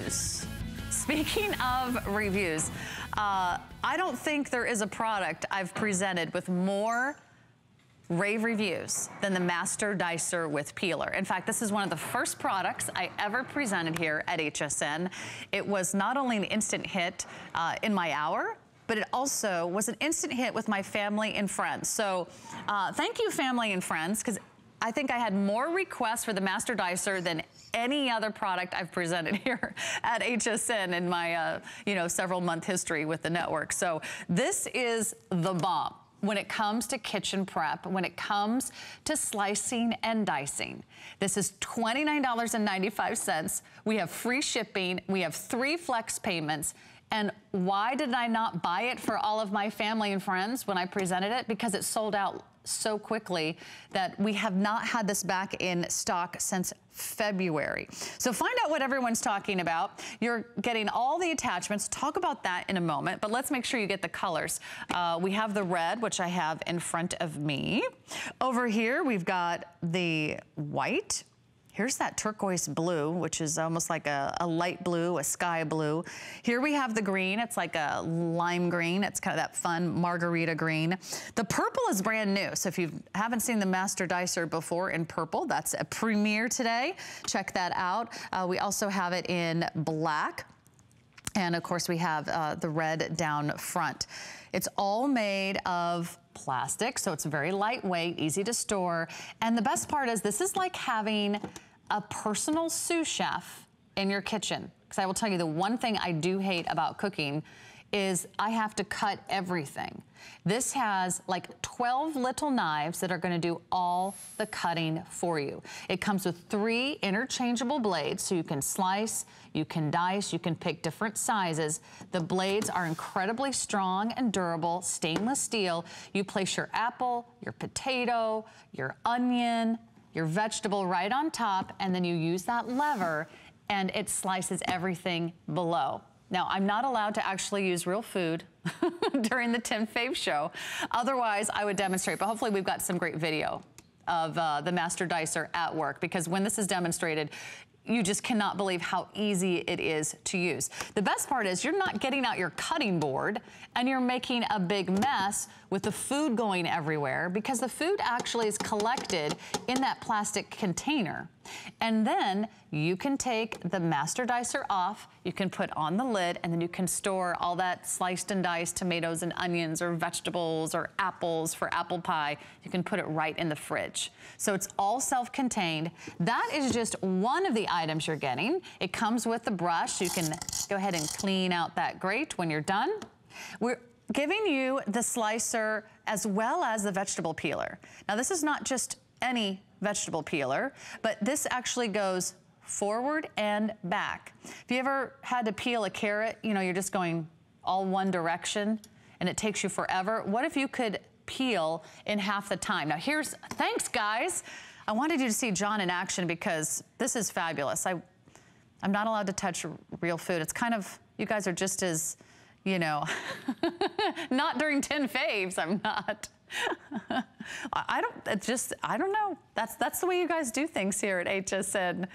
Speaking of reviews, I don't think there is a product I've presented with more rave reviews than the Master Dicer with Peeler. In fact, this is one of the first products I ever presented here at HSN. It was not only an instant hit in my hour, but it also was an instant hit with my family and friends. So thank you, family and friends, because I think I had more requests for the Master Dicer than any other product I've presented here at HSN in my several month history with the network. So this is the bomb when it comes to kitchen prep, when it comes to slicing and dicing. This is $29.95. We have free shipping. We have 3 flex payments. And why did I not buy it for all of my family and friends when I presented it? Because it sold out so quickly that we have not had this back in stock since February. So find out what everyone's talking about. You're getting all the attachments. Talk about that in a moment, but let's make sure you get the colors. We have the red, which I have in front of me. Over here, we've got the white. Here's that turquoise blue, which is almost like a light blue, a sky blue. Here we have the green. It's like a lime green. It's kind of that fun margarita green. The purple is brand new. So if you haven't seen the Master Dicer before in purple, that's a premiere today. Check that out. We also have it in black. And of course we have the red down front. It's all made of plastic, so it's very lightweight, easy to store. And the best part is this is like having a personal sous chef in your kitchen. Because I will tell you, the one thing I do hate about cooking is I have to cut everything. This has like 12 little knives that are gonna do all the cutting for you. It comes with 3 interchangeable blades, so you can slice, you can dice, you can pick different sizes. The blades are incredibly strong and durable, stainless steel. You place your apple, your potato, your onion, your vegetable right on top, and then you use that lever and it slices everything below. Now, I'm not allowed to actually use real food during the Tim Fave show. Otherwise, I would demonstrate, but hopefully we've got some great video of the Master Dicer at work, because when this is demonstrated, you just cannot believe how easy it is to use. The best part is you're not getting out your cutting board and you're making a big mess with the food going everywhere, because the food actually is collected in that plastic container. And then you can take the Master Dicer off, you can put on the lid, and then you can store all that sliced and diced tomatoes and onions or vegetables or apples for apple pie. You can put it right in the fridge. So it's all self-contained. That is just one of the items you're getting. It comes with the brush. You can go ahead and clean out that grate when you're done. We're giving you the slicer as well as the vegetable peeler. Now, this is not just any vegetable peeler, but this actually goes forward and back. If you ever had to peel a carrot, you know, you're just going all one direction and it takes you forever. What if you could peel in half the time? Now thanks guys. I wanted you to see John in action because this is fabulous. I'm not allowed to touch real food. It's kind of, you guys are just as, you know, not during 10 faves, I'm not. I don't know. That's the way you guys do things here at HSN.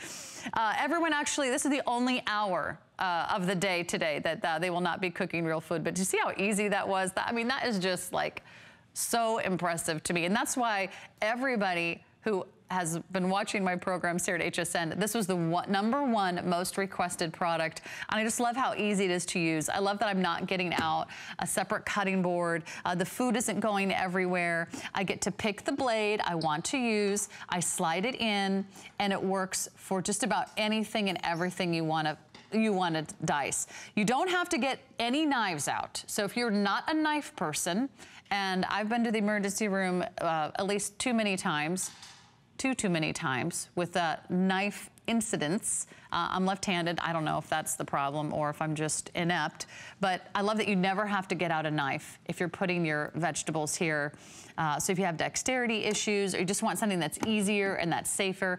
Everyone actually, this is the only hour of the day today that they will not be cooking real food. But do you see how easy that was? I mean, that is just like so impressive to me. And that's why everybody who has been watching my programs here at HSN, this was the #1 most requested product. And I just love how easy it is to use. I love that I'm not getting out a separate cutting board. The food isn't going everywhere. I get to pick the blade I want to use. I slide it in, and it works for just about anything and everything you want to dice. You don't have to get any knives out. So if you're not a knife person, and I've been to the emergency room at least too many times with knife incidents. I'm left-handed. I don't know if that's the problem or if I'm just inept, but I love that you never have to get out a knife if you're putting your vegetables here. So if you have dexterity issues or you just want something that's easier and that's safer,